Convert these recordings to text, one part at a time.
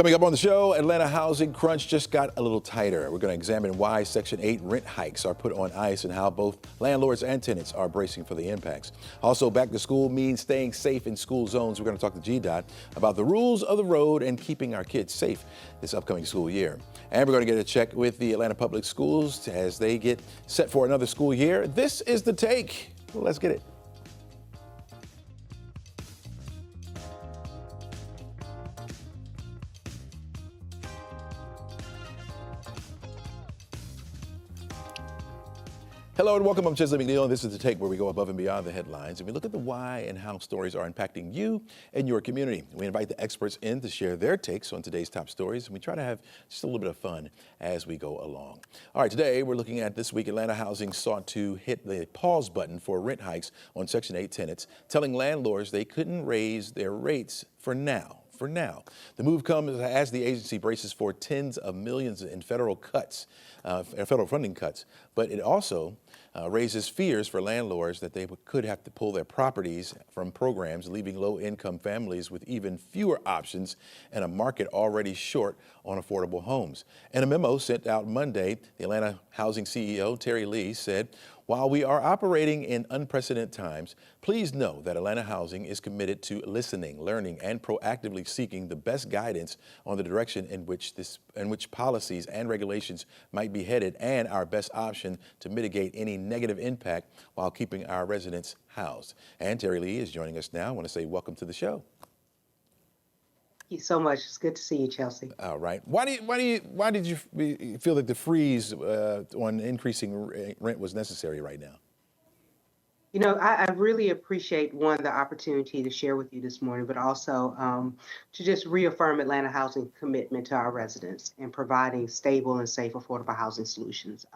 Coming up on the show, Atlanta housing crunch just got a little tighter. We're going to examine why Section 8 rent hikes are put on ice and how both landlords and tenants are bracing for the impacts. Also, back to school means staying safe in school zones. We're going to talk to GDOT about the rules of the road and keeping our kids safe this upcoming school year. And we're going to get a check with the Atlanta Public Schools as they get set for another school year. This is The Take. Let's get it. Hello and welcome. I'm Chesley McNeil, and this is The Take, where we go above and beyond the headlines and we look at the why and how stories are impacting you and your community. We invite the experts in to share their takes on today's top stories, and we try to have just a little bit of fun as we go along. All right, today we're looking at this week Atlanta Housing sought to hit the pause button for rent hikes on Section 8 tenants, telling landlords they couldn't raise their rates for now. The move comes as the agency braces for tens of millions in federal funding cuts, but it also raises fears for landlords that they could have to pull their properties from programs, leaving low-income families with even fewer options and a market already short on affordable homes. In a memo sent out Monday, the Atlanta Housing CEO, Terry Lee, said, "While we are operating in unprecedented times, please know that Atlanta Housing is committed to listening, learning, and proactively seeking the best guidance on the direction in which policies and regulations might be headed and our best option to mitigate any negative impact while keeping our residents housed." And Terry Lee is joining us now. I want to say welcome to the show. Thank you so much. It's good to see you, Chelsea. All right. Why did you feel that the freeze on increasing rent was necessary right now? You know, I really appreciate, one, the opportunity to share with you this morning, but also to just reaffirm Atlanta Housing commitment to our residents and providing stable and safe, affordable housing solutions.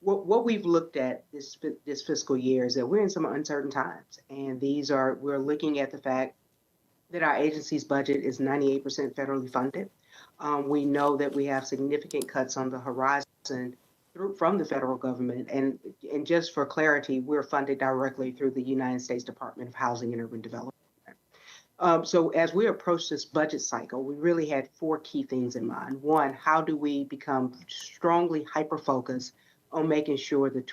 What we've looked at this fiscal year is that we're in some uncertain times, and we're looking at the fact that our agency's budget is 98% federally funded. We know that we have significant cuts on the horizon from the federal government. And just for clarity, we're funded directly through the United States Department of Housing and Urban Development. So as we approach this budget cycle, we really had four key things in mind. One, how do we become strongly hyper-focused on making sure the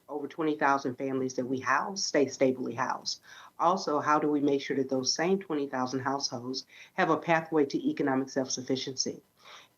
over 20,000 families that we house stay stably housed? Also, how do we make sure that those same 20,000 households have a pathway to economic self-sufficiency?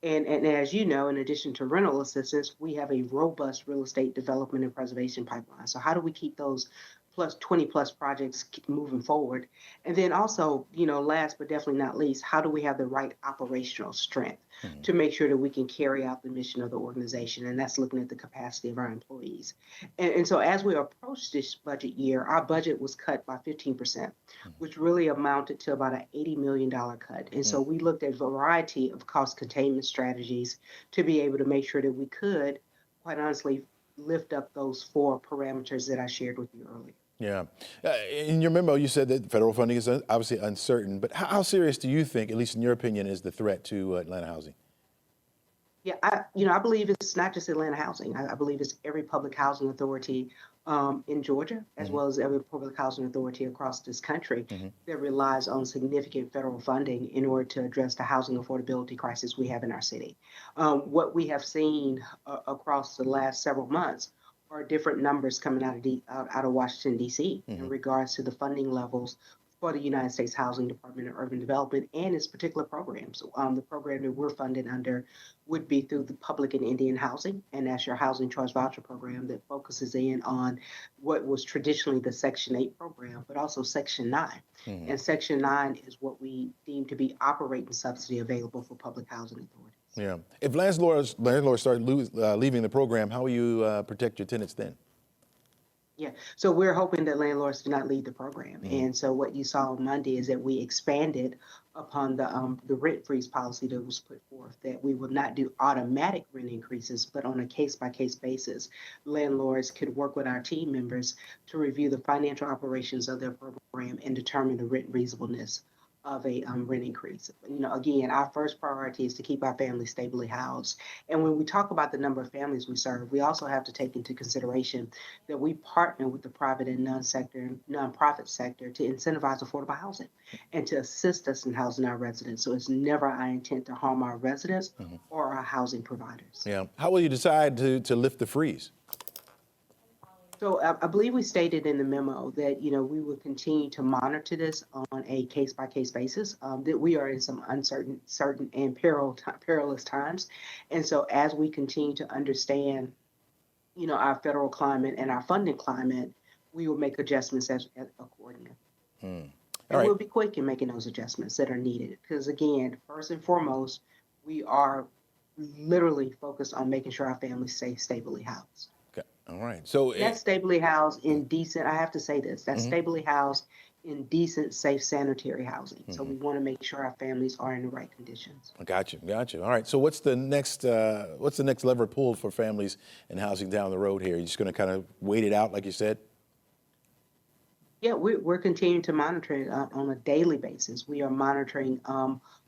And as you know, in addition to rental assistance, we have a robust real estate development and preservation pipeline. So how do we keep those 20 plus projects moving forward? And then also, last but definitely not least, how do we have the right operational strength to make sure that we can carry out the mission of the organization? And that's looking at the capacity of our employees. And so as we approach this budget year, our budget was cut by 15%, which really amounted to about an $80 million cut. And so we looked at a variety of cost containment strategies to be able to make sure that we could, quite honestly, lift up those four parameters that I shared with you earlier. Yeah. In your memo, you said that federal funding is obviously uncertain, but how serious do you think, at least in your opinion, is the threat to Atlanta housing? Yeah, I believe it's not just Atlanta Housing. I believe it's every public housing authority in Georgia, as well as every public housing authority across this country that relies on significant federal funding in order to address the housing affordability crisis we have in our city. What we have seen across the last several months are different numbers coming out of Washington, D.C. in regards to the funding levels for the United States Housing Department of Urban Development and its particular programs. The program that we're funded under would be through the Public and Indian Housing, and that's your Housing Choice Voucher Program that focuses in on what was traditionally the Section 8 program, but also Section 9. And Section 9 is what we deem to be operating subsidy available for public housing authorities. Yeah. If landlords start leaving the program, how will you protect your tenants then? Yeah, so we're hoping that landlords do not leave the program. And so what you saw on Monday is that we expanded upon the rent freeze policy that was put forth, that we will not do automatic rent increases, but on a case-by-case basis. Landlords could work with our team members to review the financial operations of their program and determine the rent reasonableness of a rent increase. Again, our first priority is to keep our families stably housed. And when we talk about the number of families we serve, we also have to take into consideration that we partner with the private and nonprofit sector to incentivize affordable housing and to assist us in housing our residents. So it's never our intent to harm our residents or our housing providers. Yeah. How will you decide to lift the freeze? So I believe we stated in the memo that, we will continue to monitor this on a case by case basis, that we are in some certain and perilous times. And so as we continue to understand, our federal climate and our funding climate, we will make adjustments as accordingly. All And right. we'll be quick in making those adjustments that are needed. Because again, first and foremost, we are literally focused on making sure our families stay stably housed. Okay. All right. So That's stably housed in decent, I have to say this, that's stably housed in decent, safe, sanitary housing. So we want to make sure our families are in the right conditions. Got you. All right. So what's the next lever pulled for families and housing down the road here? You're just going to kind of wait it out, like you said? Yeah, we're continuing to monitor it on a daily basis. We are monitoring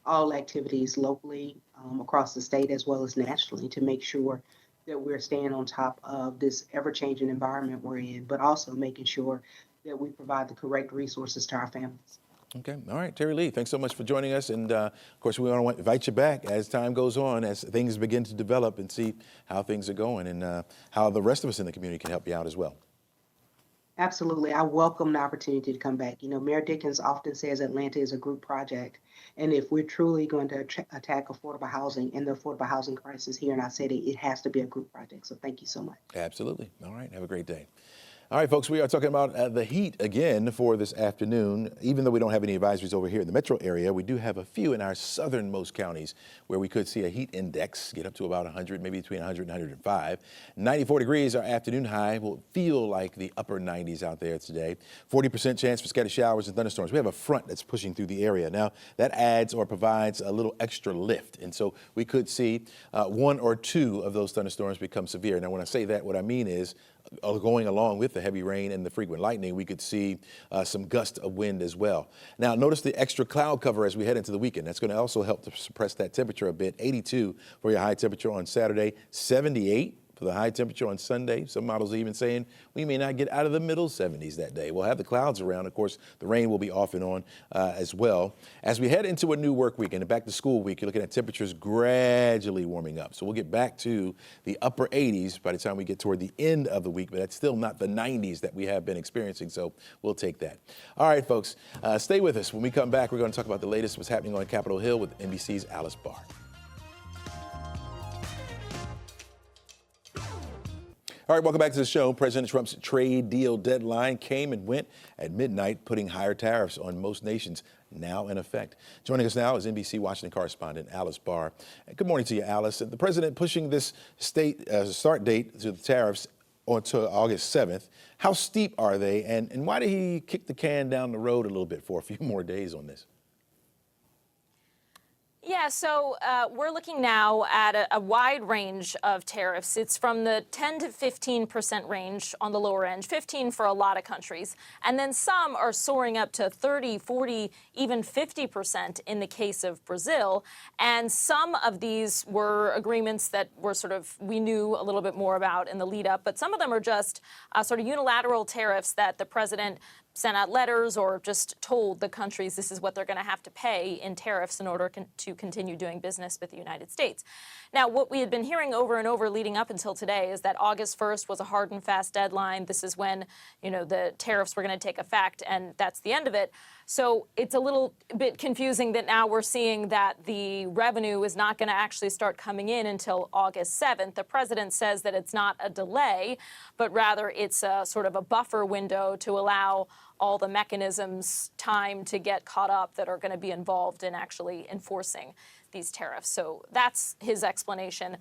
all activities locally across the state as well as nationally to make sure that we're staying on top of this ever-changing environment we're in, but also making sure that we provide the correct resources to our families. Okay. All right. Terry Lee, thanks so much for joining us. And of course, we want to invite you back as time goes on, as things begin to develop, and see how things are going and how the rest of us in the community can help you out as well. Absolutely. I welcome the opportunity to come back. Mayor Dickens often says Atlanta is a group project. And if we're truly going to attack affordable housing and the affordable housing crisis here in our city, it has to be a group project. So thank you so much. Absolutely. All right. Have a great day. All right, folks, we are talking about the heat again for this afternoon. Even though we don't have any advisories over here in the metro area, we do have a few in our southernmost counties where we could see a heat index get up to about 100, maybe between 100 and 105. 94 degrees, our afternoon high. Will feel like the upper 90s out there today. 40% chance for scattered showers and thunderstorms. We have a front that's pushing through the area. Now, that adds or provides a little extra lift. And so we could see one or two of those thunderstorms become severe. Now, when I say that, what I mean is going along with the heavy rain and the frequent lightning, we could see some gusts of wind as well. Now, notice the extra cloud cover as we head into the weekend. That's going to also help to suppress that temperature a bit. 82 for your high temperature on Saturday, 78 for the high temperature on Sunday. Some models are even saying we may not get out of the middle 70s that day. We'll have the clouds around. Of course, the rain will be off and on as well. As we head into a new work week and a back to school week, you're looking at temperatures gradually warming up. So we'll get back to the upper 80s by the time we get toward the end of the week, but that's still not the 90s that we have been experiencing. So we'll take that. All right, folks, stay with us. When we come back, we're going to talk about the latest what's happening on Capitol Hill with NBC's Alice Barr. All right, welcome back to the show. President Trump's trade deal deadline came and went at midnight, putting higher tariffs on most nations now in effect. Joining us now is NBC Washington correspondent Alice Barr. Good morning to you, Alice. The president pushing this start date to the tariffs onto August 7th. How steep are they, and why did he kick the can down the road a little bit for a few more days on this? Yeah, so we're looking now at a wide range of tariffs. It's from the 10 to 15% range on the lower end, 15 for a lot of countries. And then some are soaring up to 30, 40, even 50% in the case of Brazil. And some of these were agreements that were we knew a little bit more about in the lead up. But some of them are just sort of unilateral tariffs that the president sent out letters or just told the countries this is what they're going to have to pay in tariffs in order to continue doing business with the United States. Now, what we had been hearing over and over leading up until today is that August 1st was a hard and fast deadline. This is when, the tariffs were going to take effect, and that's the end of it. So it's a little bit confusing that now we're seeing that the revenue is not going to actually start coming in until August 7th. The president says that it's not a delay, but rather it's a sort of a buffer window to allow all the mechanisms time to get caught up that are going to be involved in actually enforcing these tariffs. So that's his explanation.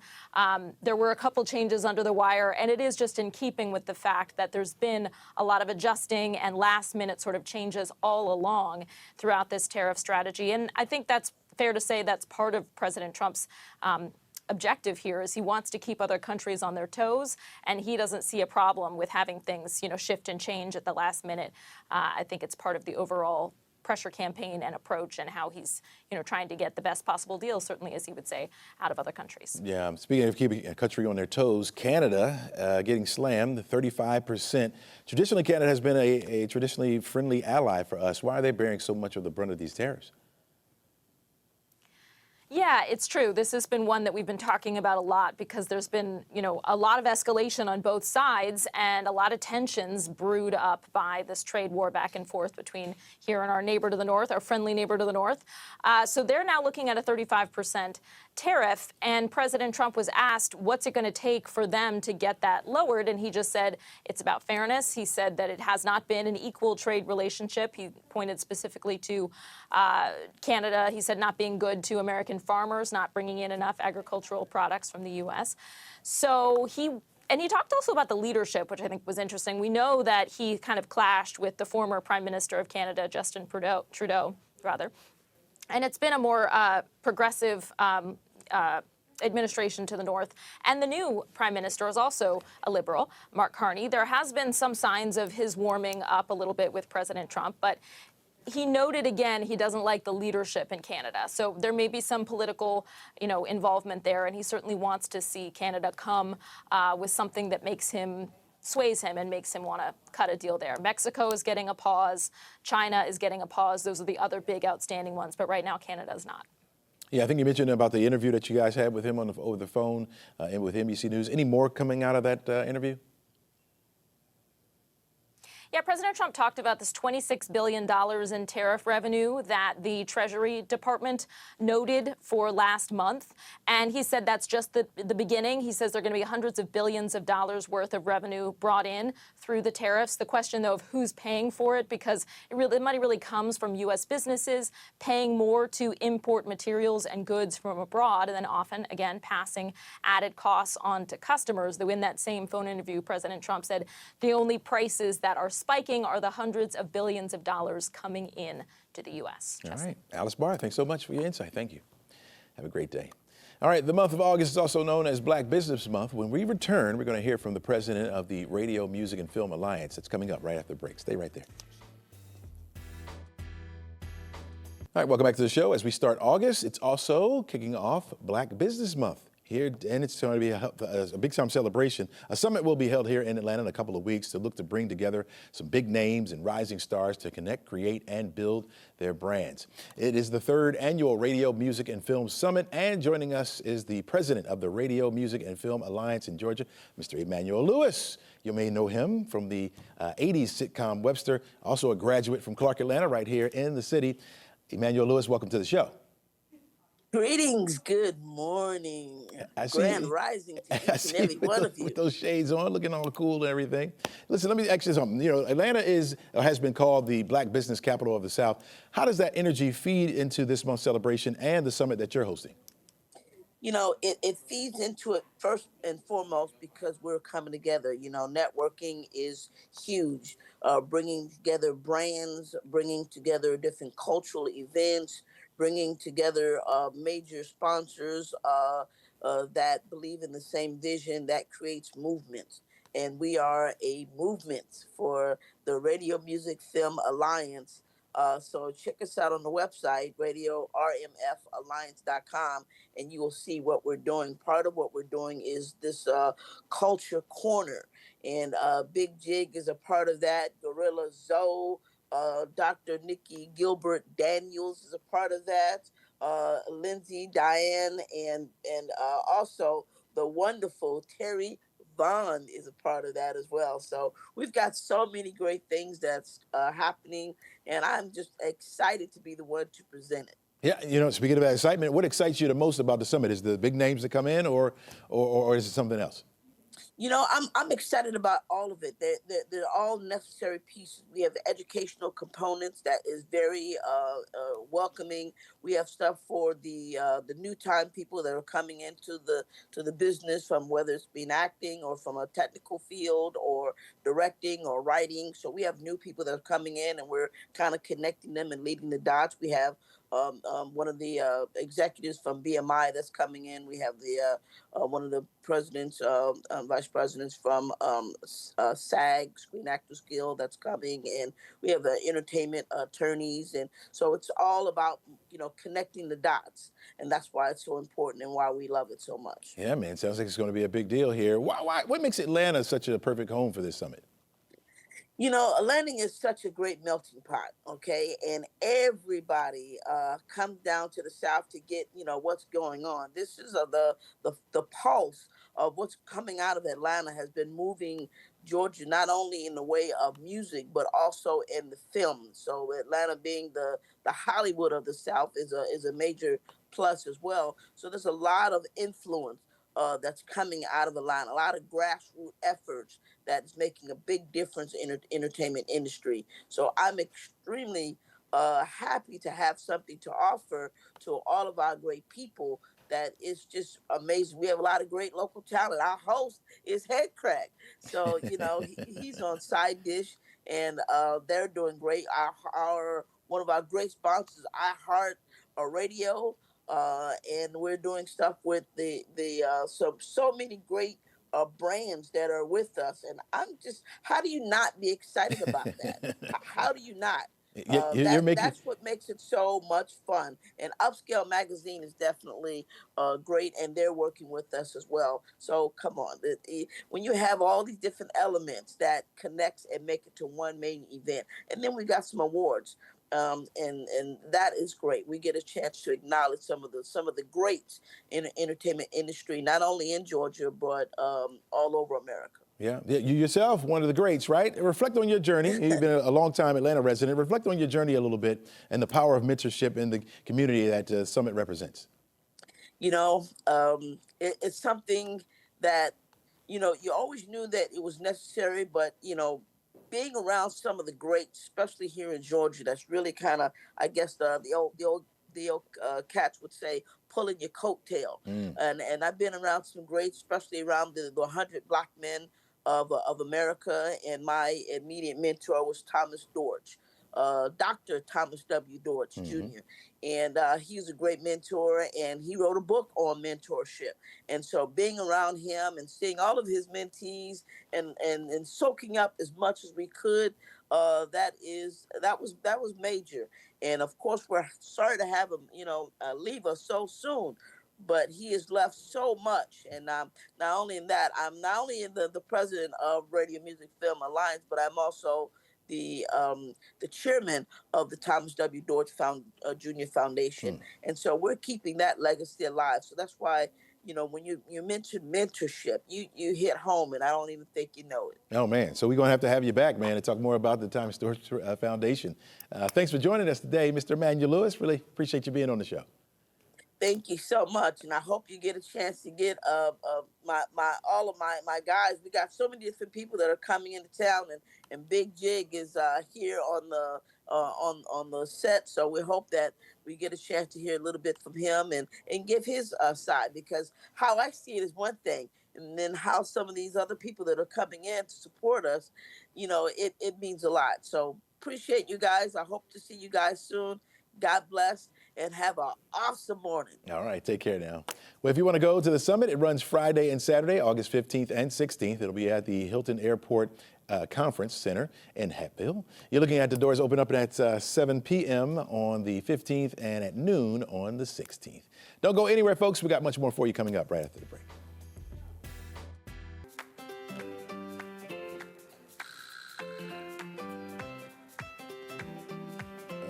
There were a couple changes under the wire, and it is just in keeping with the fact that there's been a lot of adjusting and last-minute sort of changes all along throughout this tariff strategy. And I think that's fair to say that's part of President Trump's objective here is he wants to keep other countries on their toes, and he doesn't see a problem with having things, shift and change at the last minute. I think it's part of the overall pressure campaign and approach, and how he's, trying to get the best possible deal, certainly, as he would say, out of other countries. Yeah, speaking of keeping a country on their toes, Canada getting slammed 35%. Traditionally, Canada has been a traditionally friendly ally for us. Why are they bearing so much of the brunt of these tariffs? Yeah, it's true. This has been one that we've been talking about a lot because there's been, a lot of escalation on both sides and a lot of tensions brewed up by this trade war back and forth between here and our neighbor to the north, our friendly neighbor to the north. So they're now looking at a 35% tariff, and President Trump was asked, what's it going to take for them to get that lowered? And he just said it's about fairness. He said that it has not been an equal trade relationship. He pointed specifically to Canada. He said not being good to American farmers, not bringing in enough agricultural products from the U.S. So he talked also about the leadership, which I think was interesting. We know that he kind of clashed with the former Prime Minister of Canada, Justin Trudeau, and it's been a more progressive administration to the north. And the new prime minister is also a liberal, Mark Carney. There has been some signs of his warming up a little bit with President Trump, but he noted again he doesn't like the leadership in Canada. So there may be some political, involvement there, and he certainly wants to see Canada come with something that sways him and makes him want to cut a deal there. Mexico is getting a pause. China is getting a pause. Those are the other big outstanding ones. But right now, Canada is not. Yeah, I think you mentioned about the interview that you guys had with him over the phone and with NBC News. Any more coming out of that interview? Yeah, President Trump talked about this $26 billion in tariff revenue that the Treasury Department noted for last month. And he said that's just the beginning. He says there are going to be hundreds of billions of dollars worth of revenue brought in through the tariffs. The question, though, of who's paying for it, because the money really comes from U.S. businesses paying more to import materials and goods from abroad, and then often, again, passing added costs on to customers. Though in that same phone interview, President Trump said the only prices that are spiking are the hundreds of billions of dollars coming in to the U.S. All right. Alice Barr, thanks so much for your insight. Thank you. Have a great day. All right, the month of August is also known as Black Business Month. When we return, we're going to hear from the president of the Radio, Music, and Film Alliance. It's coming up right after the break. Stay right there. All right, welcome back to the show. As we start August, it's also kicking off Black Business Month here, and it's going to be a big-time celebration. A summit will be held here in Atlanta in a couple of weeks to look to bring together some big names and rising stars to connect, create, and build their brands. It is the third annual Radio, Music, and Film Summit, and joining us is the president of the Radio, Music, and Film Alliance in Georgia, Mr. Emmanuel Lewis. You may know him from the 80s sitcom Webster, also a graduate from Clark, Atlanta, right here in the city. Emmanuel Lewis, welcome to the show. Greetings, good morning, grand rising to each and every one of you. With those shades on, looking all cool and everything. Listen, let me ask you something. Atlanta has been called the Black Business Capital of the South. How does that energy feed into this month's celebration and the summit that you're hosting? It feeds into it first and foremost because we're coming together. Networking is huge. Bringing together brands, bringing together different cultural events, bringing together major sponsors that believe in the same vision that creates movements. And we are a movement for the Radio, Music, Film Alliance. So check us out on the website, radiormfalliance.com, and you will see what we're doing. Part of what we're doing is this culture corner, and Big Jig is a part of that. Gorilla Zoe, Dr. Nikki Gilbert Daniels is a part of that. Lindsay, Diane, and also the wonderful Terry Vaughn is a part of that as well. So we've got so many great things that's happening, and I'm just excited to be the one to present it. Yeah, speaking of that excitement, what excites you the most about the summit? Is the big names that come in, or is it something else? I'm excited about all of it. They're all necessary pieces. We have the educational components that is very welcoming. We have stuff for the new time people that are coming into the business, from whether it's been acting or from a technical field or directing or writing. So we have new people that are coming in, and we're kind of connecting them and leading the dots. We have one of the executives from BMI that's coming in. We have the one of the presidents, vice presidents from SAG, Screen Actors Guild, that's coming, and we have the entertainment attorneys, and so it's all about connecting the dots, and that's why it's so important and why we love it so much. Yeah, man, sounds like it's going to be a big deal here. What makes Atlanta such a perfect home for this summit? Atlanta is such a great melting pot, okay? And everybody comes down to the South to get, what's going on. This is the pulse of what's coming out of Atlanta has been moving Georgia not only in the way of music but also in the film. So Atlanta being the Hollywood of the South is a major plus as well. So there's a lot of influence that's coming out of Atlanta, a lot of grassroots efforts that's making a big difference in the entertainment industry. So I'm extremely happy to have something to offer to all of our great people. That is just amazing. We have a lot of great local talent. Our host is Head Crack, so he's on Side Dish, and they're doing great. Our one of our great sponsors, iHeart Radio, and we're doing stuff with the so many great brands that are with us, and how do you not be excited about that? How do you not? You're making. That's what makes it so much fun. And Upscale Magazine is definitely great, and they're working with us as well. So come on, when you have all these different elements that connects and make it to one main event, and then we got some awards. And that is great. We get a chance to acknowledge some of the greats in the entertainment industry, not only in Georgia but all over America. Yeah, you yourself, one of the greats, right? Reflect on your journey. You've been a long time Atlanta resident. Reflect on your journey a little bit and the power of mentorship in the community that Summit represents. It's something that you always knew that it was necessary, but being around some of the greats, especially here in Georgia, that's really kind of, I guess, the old cats would say, pulling your coattail. And I've been around some greats, especially around the 100 Black Men of America, and my immediate mentor was Thomas Dortch. Dr. Thomas W. Dortch Jr. And he's a great mentor, and he wrote a book on mentorship. And so being around him and seeing all of his mentees and soaking up as much as we could, that was major. And of course, we're sorry to have him, leave us so soon. But he has left so much, and not only in that, I'm not only in the president of Radio Music Film Alliance, but I'm also the chairman of the Thomas W. Dortch Jr. Foundation, and so we're keeping that legacy alive. So that's why when you mention mentorship, you hit home, and I don't even think you know it. Oh man, so we're gonna have you back, man, and talk more about the Thomas Dortch Foundation. Thanks for joining us today, Mr. Emmanuel Lewis. Really appreciate you being on the show. Thank you so much, and I hope you get a chance to get all of my guys. We got so many different people that are coming into town, and Big Jig is here on the set. So we hope that we get a chance to hear a little bit from him and give his side, because how I see it is one thing, and then how some of these other people that are coming in to support us, it means a lot. So appreciate you guys. I hope to see you guys soon. God bless, and have an awesome morning. All right, take care now. Well, if you want to go to the summit, it runs Friday and Saturday, August 15th and 16th. It'll be at the Hilton Airport Conference Center in Hatfield. You're looking at the doors open up at 7 p.m. on the 15th and at noon on the 16th. Don't go anywhere, folks. We got much more for you coming up right after the break.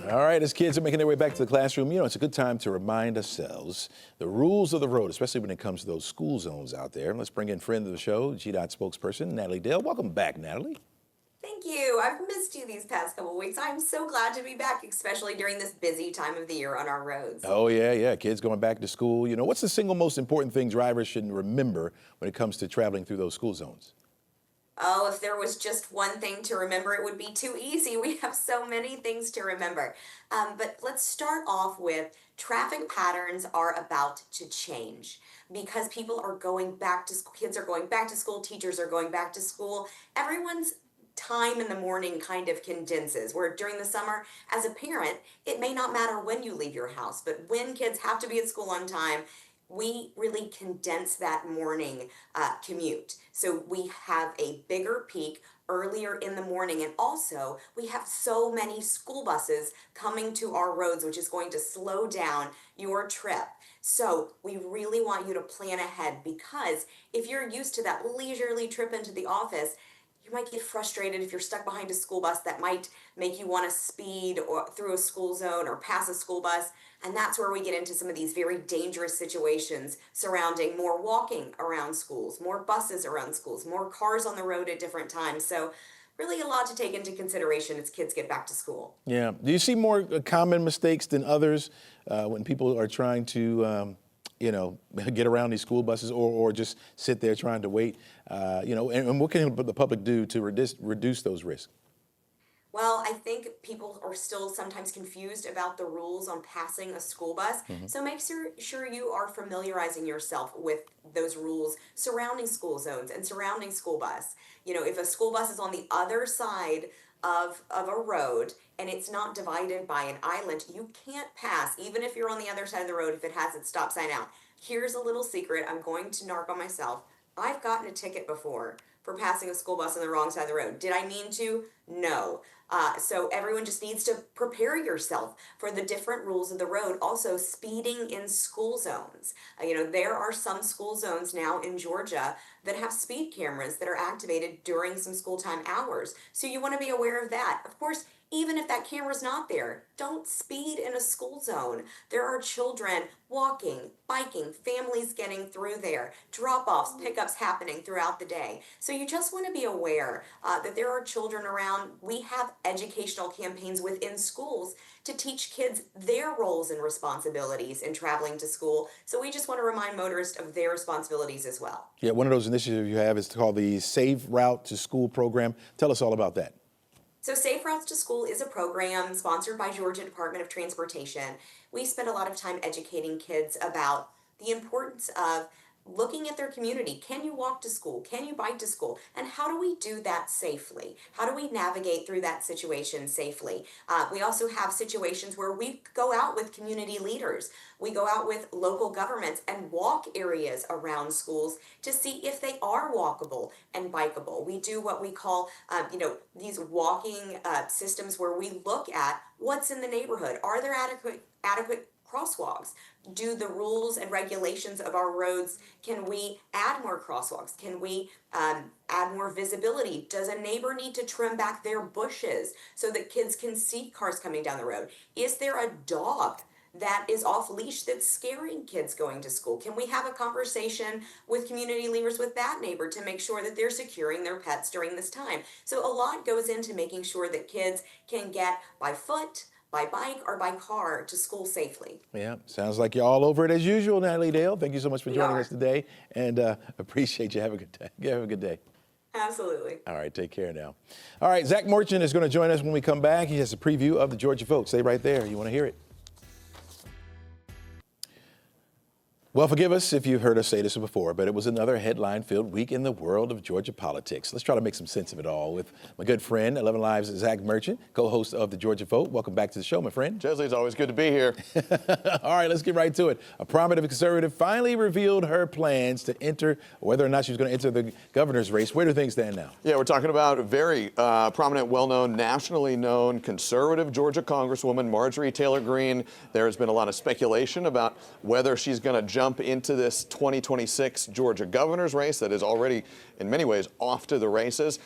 All right, as kids are making their way back to the classroom, it's a good time to remind ourselves the rules of the road, especially when it comes to those school zones out there. Let's bring in friend of the show, GDOT spokesperson, Natalie Dale. Welcome back, Natalie. Thank you. I've missed you these past couple of weeks. I'm so glad to be back, especially during this busy time of the year on our roads. Oh, yeah. Kids going back to school. What's the single most important thing drivers should remember when it comes to traveling through those school zones? Oh, if there was just one thing to remember, it would be too easy. We have so many things to remember. But let's start off with traffic patterns are about to change because people are going back to school, kids are going back to school, teachers are going back to school. Everyone's time in the morning kind of condenses, where during the summer, as a parent, it may not matter when you leave your house, but when kids have to be at school on time, we really condense that morning commute. So we have a bigger peak earlier in the morning, and also we have so many school buses coming to our roads, which is going to slow down your trip. So we really want you to plan ahead, because if you're used to that leisurely trip into the office, you might get frustrated if you're stuck behind a school bus that might make you want to speed or through a school zone or pass a school bus. And that's where we get into some of these very dangerous situations surrounding more walking around schools, more buses around schools, more cars on the road at different times. So really a lot to take into consideration as kids get back to school. Yeah. Do you see more common mistakes than others when people are trying to, get around these school buses or just sit there trying to wait? And what can the public do to reduce those risks? Well, I think people are still sometimes confused about the rules on passing a school bus. So make sure you are familiarizing yourself with those rules surrounding school zones and surrounding school bus. If a school bus is on the other side of a road and it's not divided by an island, you can't pass, even if you're on the other side of the road, if it has its stop sign out. Here's a little secret. I'm going to narc on myself. I've gotten a ticket before for passing a school bus on the wrong side of the road. Did I mean to? No. So everyone just needs to prepare yourself for the different rules of the road. Also, speeding in school zones. There are some school zones now in Georgia that have speed cameras that are activated during some school time hours. So you want to be aware of that. Of course, even if that camera's not there, don't speed in a school zone. There are children walking, biking, families getting through there, drop-offs, pickups happening throughout the day. So you just want to be aware that there are children around. We have educational campaigns within schools to teach kids their roles and responsibilities in traveling to school. So we just want to remind motorists of their responsibilities as well. Yeah, one of those initiatives you have is called the Safe Route to School program. Tell us all about that. So Safe Routes to School is a program sponsored by Georgia Department of Transportation. We spend a lot of time educating kids about the importance of looking at their community. Can you walk to school? Can you bike to school? And how do we do that safely? How do we navigate through that situation safely? We also have situations where we go out with community leaders. We go out with local governments and walk areas around schools to see if they are walkable and bikeable. We do what we call, these walking systems where we look at what's in the neighborhood. Are there adequate crosswalks? Do the rules and regulations of our roads, can we add more crosswalks? Can we add more visibility? Does a neighbor need to trim back their bushes so that kids can see cars coming down the road? Is there a dog that is off leash that's scaring kids going to school? Can we have a conversation with community leaders with that neighbor to make sure that they're securing their pets during this time? So a lot goes into making sure that kids can get by foot, by bike, or by car to school safely. Yeah, sounds like you're all over it as usual, Natalie Dale. Thank you so much for joining us today, and appreciate you. Have a good day. Have a good day. Absolutely. All right, take care now. All right, Zach Merchant is going to join us when we come back. He has a preview of the Georgia vote. Stay right there. You want to hear it? Well, forgive us if you've heard us say this before, but it was another headline-filled week in the world of Georgia politics. Let's try to make some sense of it all with my good friend, 11Alive's Zach Merchant, co-host of the Georgia Vote. Welcome back to the show, my friend. Chesley, it's always good to be here. All right, let's get right to it. A prominent conservative finally revealed her plans to enter, whether or not she was going to enter the governor's race. Where do things stand now? Yeah, we're talking about a very prominent, well-known, nationally known conservative Georgia Congresswoman, Marjorie Taylor Greene. There has been a lot of speculation about whether she's going to jump into this 2026 Georgia governor's race that is already, in many ways, off to the races.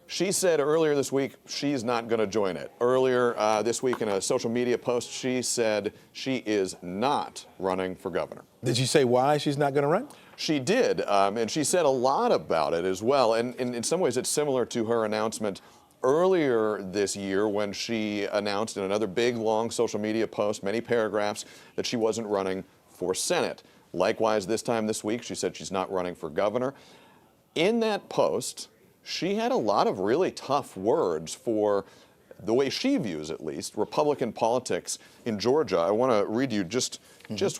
She said earlier this week she's not going to join it. Earlier this week in a social media post, she said she is not running for governor. Did she say why she's not going to run? She did, and she said a lot about it as well. And in some ways, it's similar to her announcement earlier this year when she announced in another big, long social media post, many paragraphs, that she wasn't running for Senate. Likewise, this time this week, she said she's not running for governor. In that post, she had a lot of really tough words for the way she views, at least, Republican politics in Georgia. I want to read you just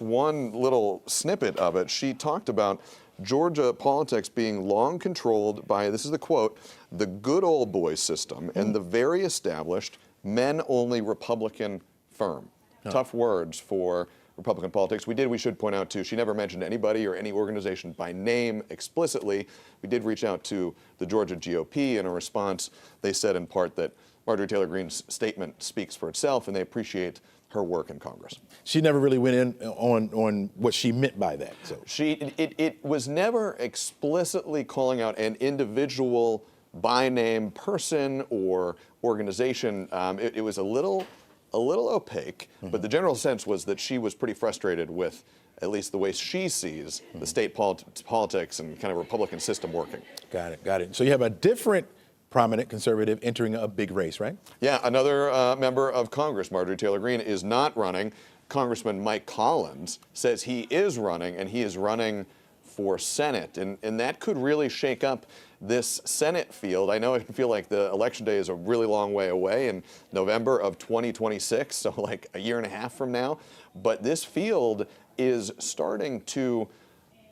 one little snippet of it. She talked about Georgia politics being long controlled by, this is the quote, the good old boy system and the very established men-only Republican firm. Tough words for Republican politics. We should point out too, she never mentioned anybody or any organization by name explicitly. We did reach out to the Georgia GOP. In a response, they said in part that Marjorie Taylor Greene's statement speaks for itself and they appreciate her work in Congress. She never really went in on what she meant by that. So It was never explicitly calling out an individual by name person or organization. It was a little opaque, but the general sense was that she was pretty frustrated with at least the way she sees the state politics and kind of Republican system working. got it. So you have a different prominent conservative entering a big race, right? Yeah, another member of Congress, Marjorie Taylor Greene, is not running. Congressman Mike Collins says he is running, and he is running for Senate. And that could really shake up this Senate field. I know I feel like the election day is a really long way away in November of 2026, so like a year and a half from now. But this field is starting to,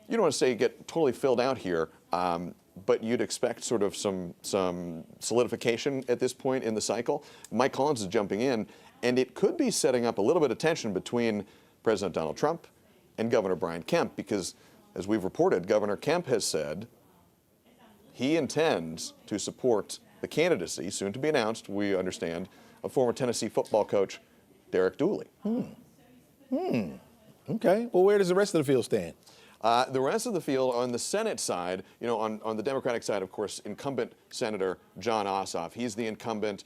you don't want to say get totally filled out here, but you'd expect sort of some solidification at this point in the cycle. Mike Collins is jumping in, and it could be setting up a little bit of tension between President Donald Trump and Governor Brian Kemp, because as we've reported, Governor Kemp has said he intends to support the candidacy, soon to be announced, we understand, of former Tennessee football coach Derek Dooley. Okay. Well, where does the rest of the field stand? The rest of the field on the Senate side, you know, on the Democratic side, of course, incumbent Senator Jon Ossoff. He's the incumbent.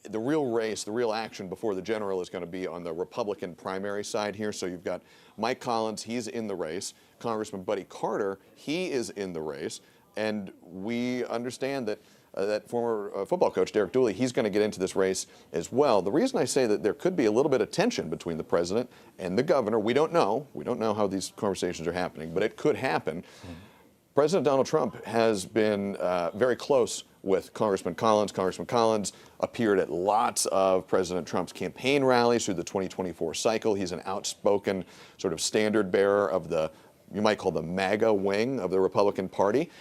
The real race, the real action before the general is going to be on the Republican primary side here. So you've got Mike Collins, he's in the race. Congressman Buddy Carter, he is in the race. And we understand that that former football coach, Derek Dooley, he's going to get into this race as well. The reason I say that there could be a little bit of tension between the president and the governor, we don't know. We don't know how these conversations are happening, but it could happen. President Donald Trump has been very close with Congressman Collins. Congressman Collins appeared at lots of President Trump's campaign rallies through the 2024 cycle. He's an outspoken sort of standard bearer of the, you might call the MAGA wing of the Republican Party.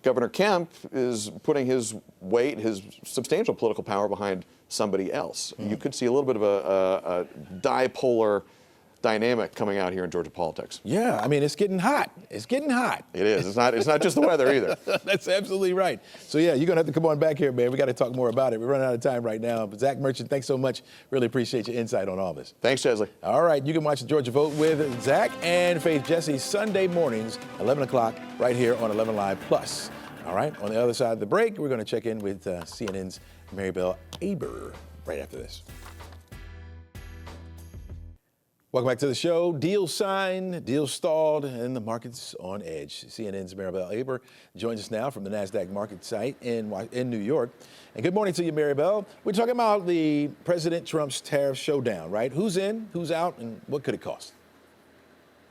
Governor Kemp is putting his weight, his substantial political power behind somebody else. You could see a little bit of a dipolar dynamic coming out here in Georgia politics. Yeah, I mean, it's getting hot. It's getting hot. It is. It's not just the weather either. That's absolutely right. So, yeah, you're going to have to come on back here, man. We got to talk more about it. We're running out of time right now. But Zach Merchant, thanks so much. Really appreciate your insight on all this. Thanks, Chesley. All right, you can watch the Georgia Vote with Zach and Faith Jesse Sunday mornings, 11 o'clock, right here on 11 Live Plus. All right, on the other side of the break, we're going to check in with CNN's Maribel Aber right after this. Welcome back to the show. Deal signed, deal stalled, and the market's on edge. CNN's Maribel Aber joins us now from the NASDAQ market site in New York. And good morning to you, Maribel. We're talking about the President Trump's tariff showdown, right? Who's in, who's out, and what could it cost?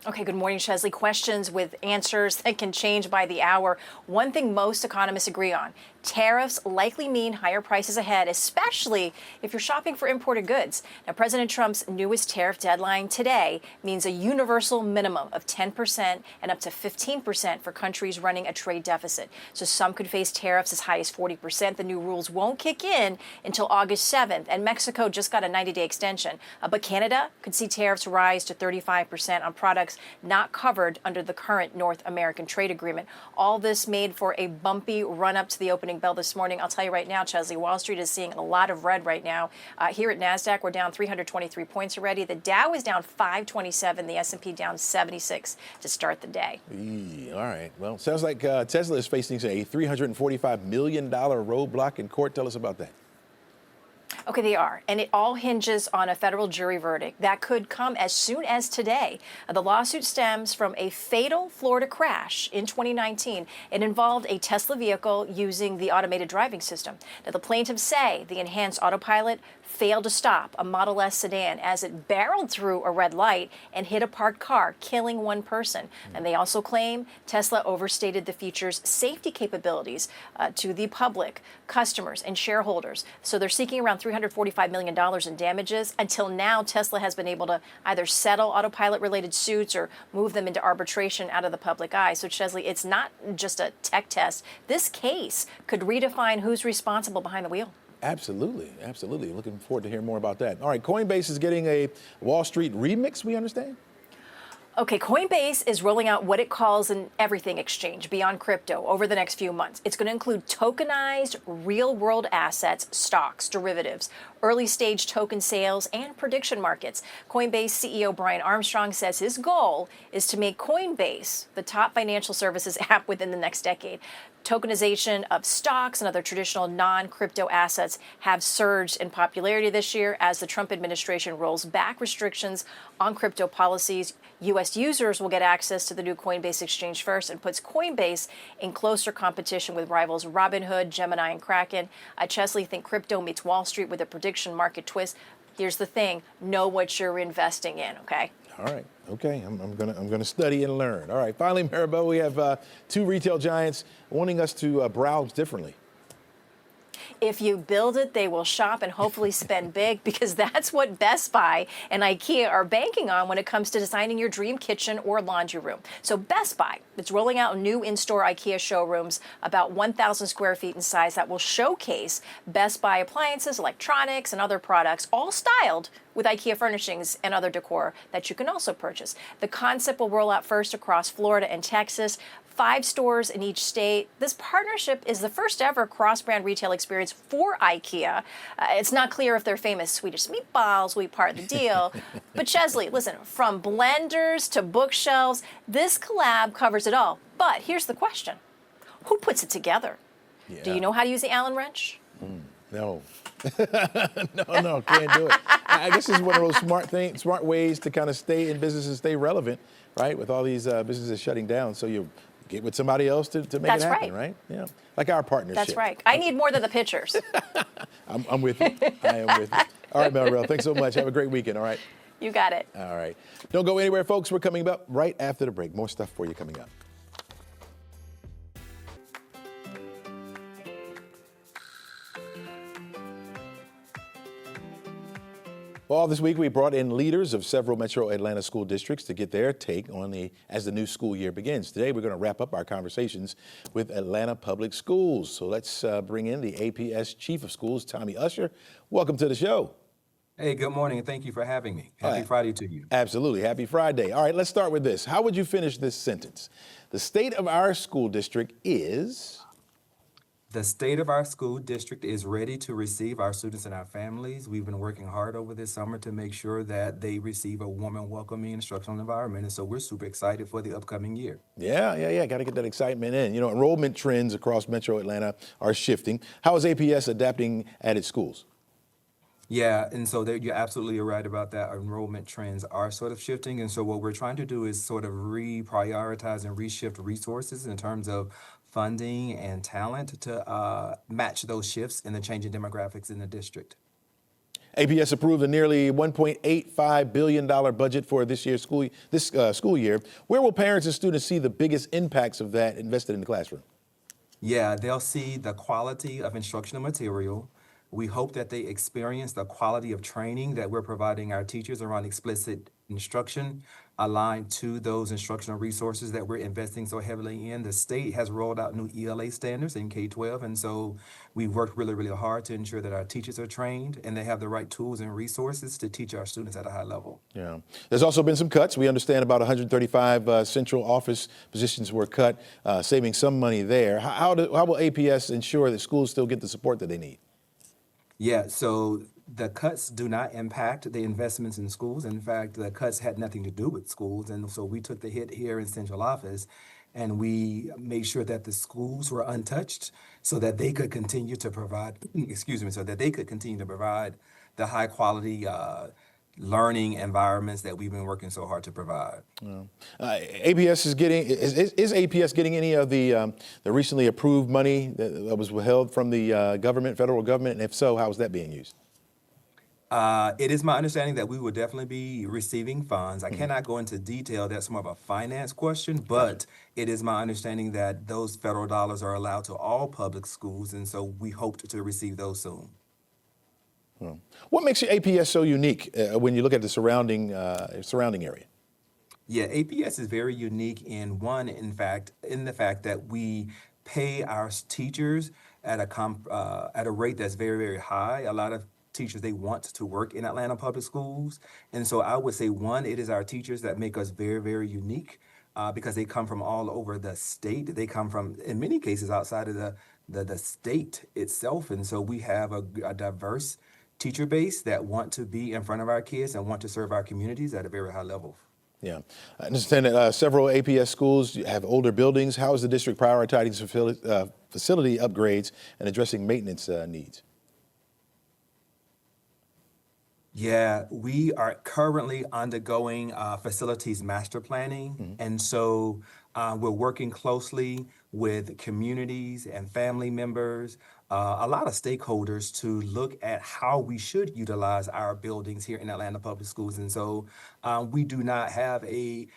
Okay, good morning, Chesley. Questions with answers that can change by the hour. One thing most economists agree on, tariffs likely mean higher prices ahead, especially if you're shopping for imported goods. Now, President Trump's newest tariff deadline today means a universal minimum of 10% and up to 15% for countries running a trade deficit. So some could face tariffs as high as 40%. The new rules won't kick in until August 7th, and Mexico just got a 90-day extension. But Canada could see tariffs rise to 35% on products not covered under the current North American trade agreement. All this made for a bumpy run-up to the opening bell this morning. I'll tell you right now, Chesley, Wall Street is seeing a lot of red right now. Here at NASDAQ, we're down 323 points already. The Dow is down 527, the S&P down 76 to start the day. All right. Well, sounds like Tesla is facing a $345 million roadblock in court. Tell us about that. Okay, they are. And it all hinges on a federal jury verdict that could come as soon as today. The lawsuit stems from a fatal Florida crash in 2019. It involved a Tesla vehicle using the automated driving system. Now, the plaintiffs say the enhanced autopilot failed to stop a Model S sedan as it barreled through a red light and hit a parked car, killing one person. And they also claim Tesla overstated the feature's safety capabilities to the public, customers, and shareholders. So they're seeking around $345 million in damages. Until now, Tesla has been able to either settle autopilot-related suits or move them into arbitration out of the public eye. So, Chesley, it's not just a tech test. This case could redefine who's responsible behind the wheel. Absolutely, absolutely. Looking forward to hearing more about that. All right, Coinbase is getting a Wall Street remix, we understand? Okay, Coinbase is rolling out what it calls an everything exchange beyond crypto over the next few months. It's going to include tokenized real-world assets, stocks, derivatives, early-stage token sales, and prediction markets. Coinbase CEO Brian Armstrong says his goal is to make Coinbase the top financial services app within the next decade. Tokenization of stocks and other traditional non-crypto assets have surged in popularity this year as the Trump administration rolls back restrictions on crypto policies. U.S. users will get access to the new Coinbase exchange first and puts Coinbase in closer competition with rivals Robinhood, Gemini, and Kraken. Chesley, think crypto meets Wall Street with a prediction market twist. Here's the thing, know what you're investing in, okay? All right. Okay. I'm gonna study and learn. All right. Finally, Maribel, we have two retail giants wanting us to browse differently. If you build it, they will shop and hopefully spend big, because that's what Best Buy and IKEA are banking on when it comes to designing your dream kitchen or laundry room. So Best Buy, it's rolling out new in-store IKEA showrooms about 1,000 square feet in size that will showcase Best Buy appliances, electronics, and other products, all styled with IKEA furnishings and other decor that you can also purchase. The concept will roll out first across Florida and Texas, 5 stores in each state. This partnership is the first ever cross-brand retail experience for IKEA. It's not clear if their famous Swedish meatballs will be part of the deal. But Chesley, listen, from blenders to bookshelves, this collab covers it all. But here's the question. Who puts it together? Yeah. Do you know how to use the Allen wrench? No. No, can't do it. I guess this is one of those smart ways to kind of stay in business and stay relevant, right? With all these businesses shutting down. So you get with somebody else to make That's it happen, right. Yeah. Like our partnership. That's right. I need more than the pictures. I'm with you. I am with you. All right, Maribel, thanks so much. Have a great weekend, all right? You got it. All right. Don't go anywhere, folks. We're coming up right after the break. More stuff for you coming up. Well, this week we brought in leaders of several Metro Atlanta school districts to get their take on as the new school year begins. Today we're going to wrap up our conversations with Atlanta Public Schools. So let's bring in the APS Chief of Schools, Tommy Usher. Welcome to the show. Hey, good morning, and thank you for having me. Happy Friday to you. Absolutely. Happy Friday. All right, let's start with this. How would you finish this sentence? The state of our school district is... The state of our school district is ready to receive our students and our families. We've been working hard over this summer to make sure that they receive a warm and welcoming instructional environment. And so we're super excited for the upcoming year. Yeah. Got to get that excitement in. You know, enrollment trends across Metro Atlanta are shifting. How is APS adapting at its schools? Yeah, and so you're absolutely right about that. Enrollment trends are sort of shifting. And so what we're trying to do is sort of reprioritize and reshift resources in terms of funding and talent to match those shifts in the changing demographics in the district. APS approved a nearly $1.85 billion budget for this school year. Where will parents and students see the biggest impacts of that invested in the classroom? Yeah, they'll see the quality of instructional material. We hope that they experience the quality of training that we're providing our teachers around explicit instruction, aligned to those instructional resources that we're investing so heavily in. The state has rolled out new ELA standards in K-12, and so we've worked really, really hard to ensure that our teachers are trained and they have the right tools and resources to teach our students at a high level. Yeah. There's also been some cuts. We understand about 135 central office positions were cut, saving some money there. How will APS ensure that schools still get the support that they need? Yeah, so the cuts do not impact the investments in schools. In fact, the cuts had nothing to do with schools. And so we took the hit here in central office and we made sure that the schools were untouched so that they could continue to provide, the high quality learning environments that we've been working so hard to provide. APS is APS getting any of the recently approved money that was withheld from the federal government? And if so, how is that being used? It is my understanding that we will definitely be receiving funds. I cannot go into detail. That's more of a finance question, but it is my understanding that those federal dollars are allowed to all public schools, and so we hope to receive those soon. What makes your APS so unique when you look at the surrounding area? Yeah, APS is very unique in the fact that we pay our teachers at a rate that's very, very high. A lot of teachers, they want to work in Atlanta public schools. And so I would say, one, it is our teachers that make us very, very unique because they come from all over the state. They come from, in many cases, outside of the state itself. And so we have a diverse teacher base that want to be in front of our kids and want to serve our communities at a very high level. Yeah, I understand that several APS schools have older buildings. How is the district prioritizing facility upgrades and addressing maintenance needs? Yeah, we are currently undergoing facilities master planning. And so we're working closely with communities and family members, a lot of stakeholders to look at how we should utilize our buildings here in Atlanta Public Schools. And so we do not have a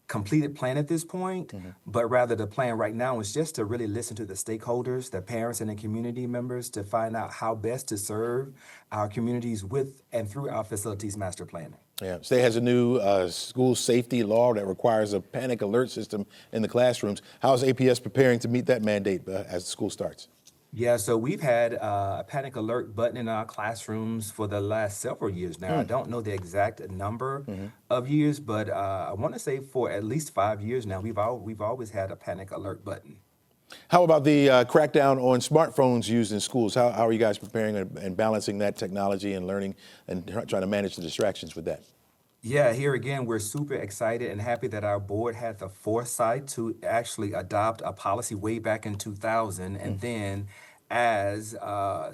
completed plan at this point, but rather the plan right now is just to really listen to the stakeholders, the parents and the community members to find out how best to serve our communities with and through our facilities master planning. Yeah, state has a new school safety law that requires a panic alert system in the classrooms. How is APS preparing to meet that mandate as the school starts? Yeah, so we've had a panic alert button in our classrooms for the last several years now. I don't know the exact number of years, but I want to say for at least 5 years now, we've always had a panic alert button. How about the crackdown on smartphones used in schools? How are you guys preparing and balancing that technology and learning and trying to manage the distractions with that? Yeah, here again, we're super excited and happy that our board had the foresight to actually adopt a policy way back in 2000. And then as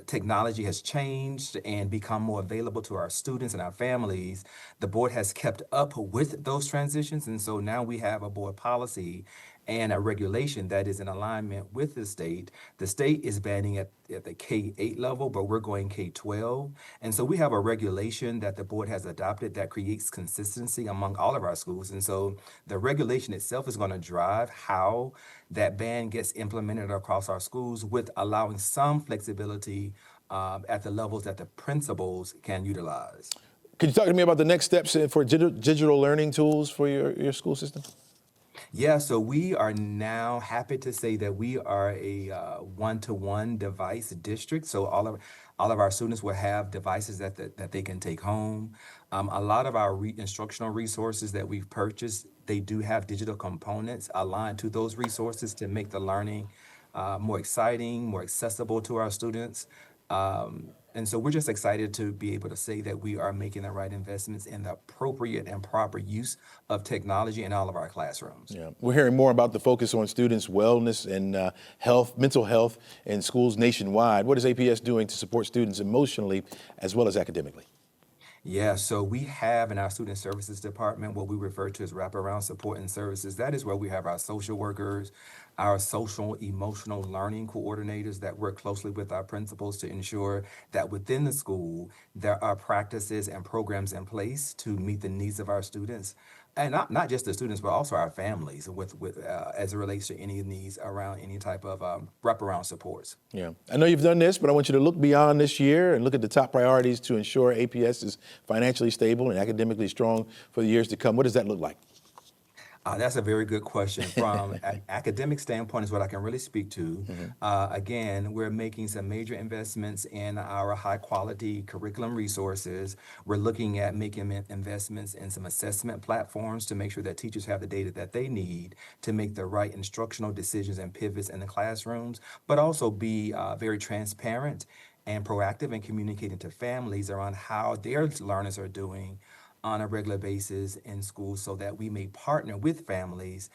technology has changed and become more available to our students and our families, the board has kept up with those transitions. And so now we have a board policy and a regulation that is in alignment with the state. The state is banning at the K-8 level, but we're going K-12. And so we have a regulation that the board has adopted that creates consistency among all of our schools. And so the regulation itself is going to drive how that ban gets implemented across our schools, with allowing some flexibility at the levels that the principals can utilize. Could you talk to me about the next steps for digital learning tools for your school system? Yeah, so we are now happy to say that we are a one-to-one device district. So all of our students will have devices that they can take home. A lot of our instructional resources that we've purchased, they do have digital components aligned to those resources to make the learning more exciting, more accessible to our students. And so we're just excited to be able to say that we are making the right investments in the appropriate and proper use of technology in all of our classrooms. Yeah, we're hearing more about the focus on students' wellness and mental health in schools nationwide. What is APS doing to support students emotionally as well as academically? Yeah, so we have in our student services department what we refer to as wraparound support and services. That is where we have our social workers, our social emotional learning coordinators that work closely with our principals to ensure that within the school there are practices and programs in place to meet the needs of our students. And not just the students, but also our families as it relates to any needs around any type of wraparound supports. Yeah, I know you've done this, but I want you to look beyond this year and look at the top priorities to ensure APS is financially stable and academically strong for the years to come. What does that look like? That's a very good question. From an academic standpoint is what I can really speak to. Again, we're making some major investments in our high quality curriculum resources. We're looking at making investments in some assessment platforms to make sure that teachers have the data that they need to make the right instructional decisions and pivots in the classrooms, but also be very transparent and proactive in communicating to families around how their learners are doing on a regular basis in schools, so that we may partner with families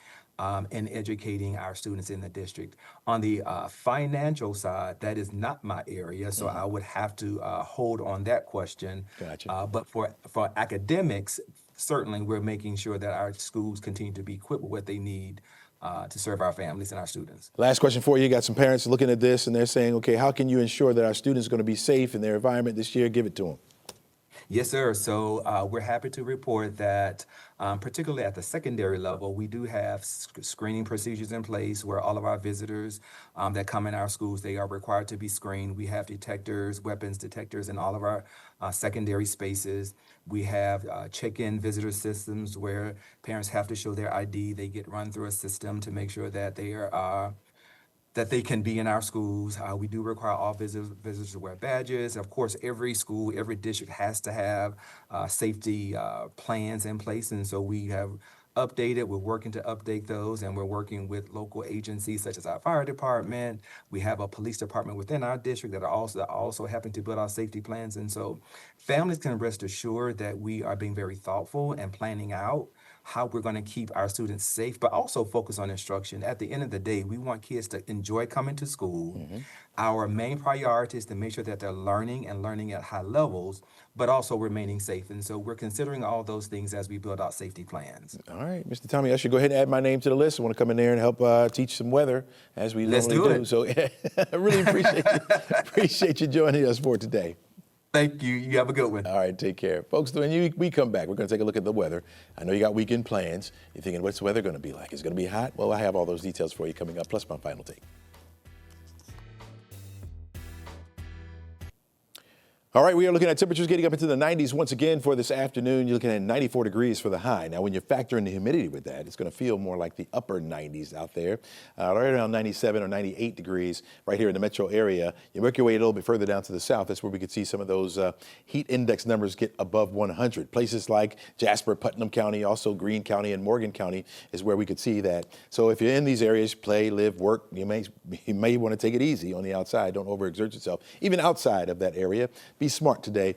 in educating our students in the district. On the financial side, that is not my area, so I would have to hold on that question. Gotcha. But for academics, certainly we're making sure that our schools continue to be equipped with what they need to serve our families and our students. Last question for you. You got some parents looking at this and they're saying, okay, how can you ensure that our students are going to be safe in their environment this year? Give it to them. Yes, sir. So we're happy to report that, particularly at the secondary level, we do have screening procedures in place where all of our visitors that come in our schools, they are required to be screened. We have detectors, weapons detectors in all of our secondary spaces. We have check-in visitor systems where parents have to show their ID. They get run through a system to make sure that they are that they can be in our schools. We do require all visitors to wear badges. Of course, every school, every district has to have safety plans in place. And so we have updated, we're working to update those, and we're working with local agencies such as our fire department. We have a police department within our district that are also helping to build our safety plans. And so families can rest assured that we are being very thoughtful and planning out how we're going to keep our students safe, but also focus on instruction. At the end of the day, we want kids to enjoy coming to school. Our main priority is to make sure that they're learning and learning at high levels, but also remaining safe. And so we're considering all those things as we build out safety plans. All right, Mr. Tommy, I should go ahead and add my name to the list. I want to come in there and help teach some weather as we Let's normally do it. So I really appreciate you joining us for today. Thank you. You have a good one. All right, take care. Folks, when we come back, we're going to take a look at the weather. I know you got weekend plans. You're thinking, what's the weather going to be like? Is it going to be hot? Well, I have all those details for you coming up, plus my final take. All right, we are looking at temperatures getting up into the 90s once again for this afternoon. You're looking at 94 degrees for the high. Now, when you factor in the humidity with that, it's going to feel more like the upper 90s out there, right around 97 or 98 degrees right here in the metro area. You work your way a little bit further down to the south. That's where we could see some of those heat index numbers get above 100. Places like Jasper, Putnam County, also Greene County and Morgan County is where we could see that. So if you're in these areas, play, live, work, you may want to take it easy on the outside. Don't overexert yourself. Even outside of that area, be smart today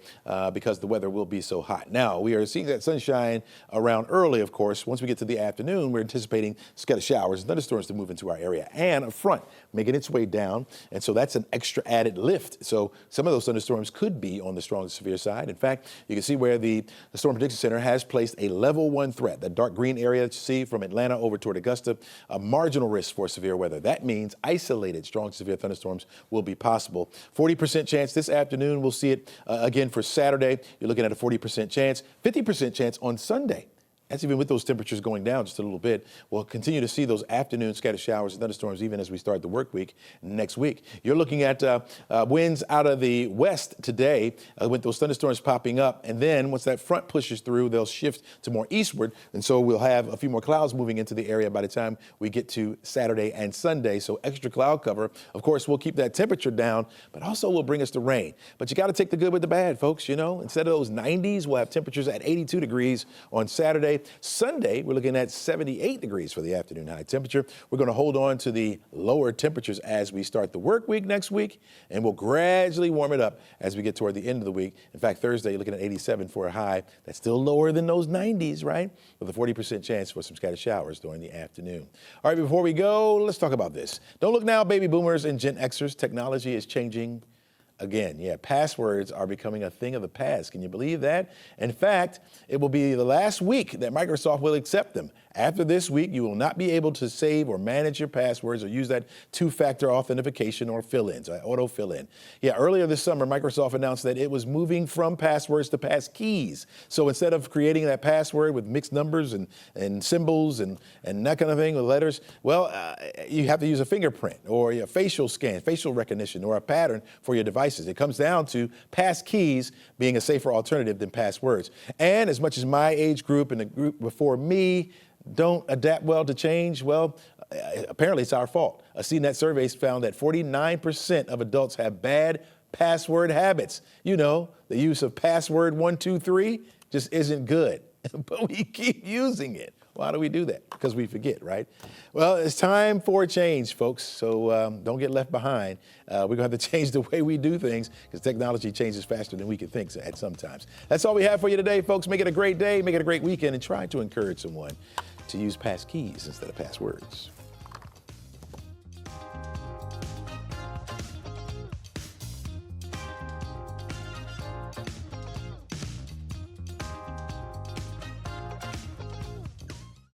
because the weather will be so hot. Now, we are seeing that sunshine around early, of course. Once we get to the afternoon, we're anticipating scattered showers and thunderstorms to move into our area and a front making its way down. And so that's an extra added lift. So some of those thunderstorms could be on the strong to severe side. In fact, you can see where the Storm Prediction Center has placed a level 1 threat, that dark green area that you see from Atlanta over toward Augusta, a marginal risk for severe weather. That means isolated strong to severe thunderstorms will be possible. 40% chance this afternoon. We'll see it again for Saturday. You're looking at a 40% chance, 50% chance on Sunday. That's even with those temperatures going down just a little bit. We'll continue to see those afternoon scattered showers and thunderstorms even as we start the work week next week. You're looking at winds out of the west today with those thunderstorms popping up. And then once that front pushes through, they'll shift to more eastward. And so we'll have a few more clouds moving into the area by the time we get to Saturday and Sunday. So extra cloud cover. Of course, we'll keep that temperature down, but also will bring us to rain. But you got to take the good with the bad, folks. You know, instead of those 90s, we'll have temperatures at 82 degrees on Saturday. Sunday, we're looking at 78 degrees for the afternoon high temperature. We're going to hold on to the lower temperatures as we start the work week next week, and we'll gradually warm it up as we get toward the end of the week. In fact, Thursday, you're looking at 87 for a high. That's still lower than those 90s, right? With a 40% chance for some scattered showers during the afternoon. All right, before we go, let's talk about this. Don't look now, baby boomers and Gen Xers. Technology is changing again. Yeah, passwords are becoming a thing of the past. Can you believe that? In fact, it will be the last week that Microsoft will accept them. After this week, you will not be able to save or manage your passwords or use that two-factor authentication or fill-ins, auto fill-in. Yeah, earlier this summer, Microsoft announced that it was moving from passwords to pass keys. So instead of creating that password with mixed numbers and symbols and that kind of thing with letters, well, you have to use a fingerprint or a facial scan, facial recognition, or a pattern for your devices. It comes down to pass keys being a safer alternative than passwords. And as much as my age group and the group before me don't adapt well to change, well, apparently it's our fault. A CNET survey found that 49% of adults have bad password habits. You know, the use of password 123 just isn't good, but we keep using it. Why do we do that? Because we forget, right? Well, it's time for a change, folks, so don't get left behind. We're going to have to change the way we do things because technology changes faster than we can think at sometimes. That's all we have for you today, folks. Make it a great day, make it a great weekend, and try to encourage someone to use pass keys instead of passwords.